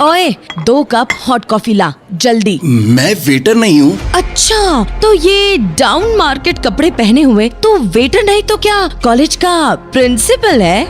ओए 2 cup hot coffee ला जल्दी। मैं वेटर नहीं हूँ। अच्छा, तो ये डाउन मार्केट कपड़े पहने हुए तो वेटर नहीं तो क्या कॉलेज का प्रिंसिपल है?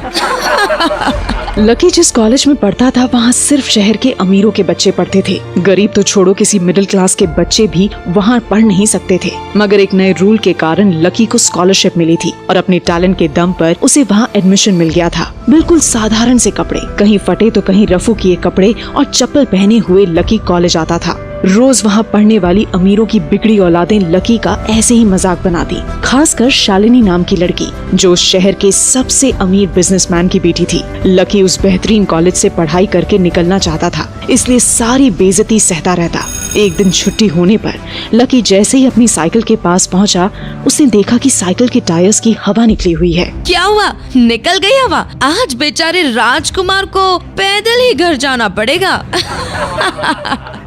लकी जिस कॉलेज में पढ़ता था वहाँ सिर्फ शहर के अमीरों के बच्चे पढ़ते थे। गरीब तो छोड़ो, किसी मिडिल क्लास के बच्चे भी वहाँ पढ़ नहीं सकते थे। मगर एक नए रूल के कारण लकी को स्कॉलरशिप मिली थी और अपने टैलेंट के दम पर उसे वहाँ एडमिशन मिल गया था। बिल्कुल साधारण से कपड़े, कहीं फटे तो कहीं रफू किए कपड़े और चप्पल पहने हुए लकी कॉलेज आता था। रोज वहाँ पढ़ने वाली अमीरों की बिगड़ी औलादें लकी का ऐसे ही मजाक बनाती, खासकर शालिनी नाम की लड़की जो उस शहर के सबसे अमीर बिजनेसमैन की बेटी थी। लकी उस बेहतरीन कॉलेज से पढ़ाई करके निकलना चाहता था, इसलिए सारी बेइज्जती सहता रहता। एक दिन छुट्टी होने पर लकी जैसे ही अपनी साइकिल के पास पहुंचा, उसने देखा कि साइकिल के टायर्स की हवा निकली हुई है। क्या हुआ? निकल गई हवा? आज बेचारे राजकुमार को पैदल ही घर जाना पड़ेगा।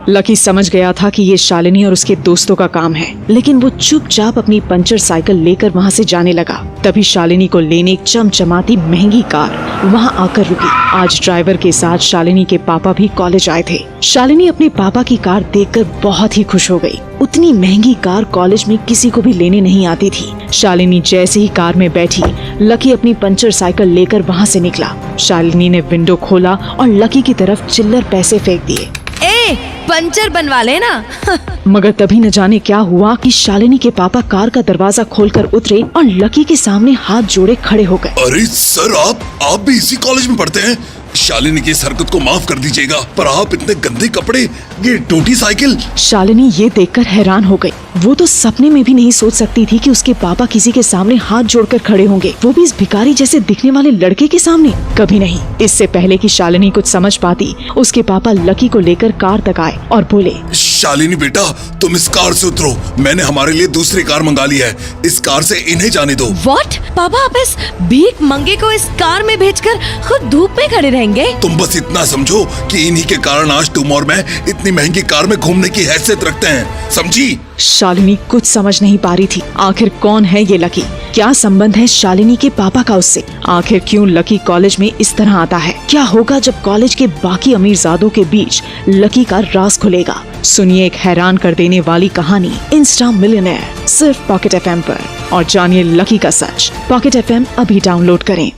लकी समझ गया था कि ये शालिनी और उसके दोस्तों का काम है, लेकिन वो चुपचाप अपनी पंचर साइकिल लेकर वहाँ से जाने लगा। तभी शालिनी को लेने एक चमचमाती महंगी कार वहाँ आकर रुकी। आज ड्राइवर के साथ शालिनी के पापा भी कॉलेज आए थे। शालिनी अपने पापा की कार देखकर बहुत ही खुश हो गई। उतनी महंगी कार कॉलेज में किसी को भी लेने नहीं आती थी। शालिनी जैसे ही कार में बैठी, लकी अपनी पंचर साइकिल लेकर वहाँ से निकला। शालिनी ने विंडो खोला और लकी की तरफ चिल्लर पैसे फेंक दिए। पंचर बनवा लेना। मगर तभी न जाने क्या हुआ कि शालिनी के पापा कार का दरवाजा खोलकर उतरे और लकी के सामने हाथ जोड़े खड़े हो गए। अरे सर, आप भी इसी कॉलेज में पढ़ते हैं? शालिनी की इस हरकत को माफ कर दीजिएगा, पर आप इतने गंदे कपड़े, ये टूटी साइकिल। शालिनी ये देखकर हैरान हो गई। वो तो सपने में भी नहीं सोच सकती थी कि उसके पापा किसी के सामने हाथ जोड़कर खड़े होंगे, वो भी इस भिखारी जैसे दिखने वाले लड़के के सामने। कभी नहीं। इससे पहले कि शालिनी कुछ समझ पाती, उसके पापा लकी को लेकर कार तक आए और बोले, शालिनी बेटा, तुम इस कार से उतरो। मैंने हमारे लिए दूसरी कार मंगा ली है, इस कार से इन्हें जाने दो। What? पापा आप इस भीख मंगे को इस कार में भेजकर खुद धूप में खड़े रहेंगे? तुम बस इतना समझो कि इन्हीं के कारण आज तुम और मैं इतनी महंगी कार में घूमने की हैसियत रखते हैं, समझी? शालिनी कुछ समझ नहीं पा रही थी। आखिर कौन है ये लकी? क्या संबंध है शालिनी के पापा का उससे? आखिर क्यों लकी कॉलेज में इस तरह आता है? क्या होगा जब कॉलेज के बाकी अमीरजादों के बीच लकी का राज खुलेगा? सुनिए एक हैरान कर देने वाली कहानी इंस्टा मिलियनेयर, सिर्फ पॉकेट FM पर, और जानिए लकी का सच। पॉकेट FM अभी डाउनलोड करें।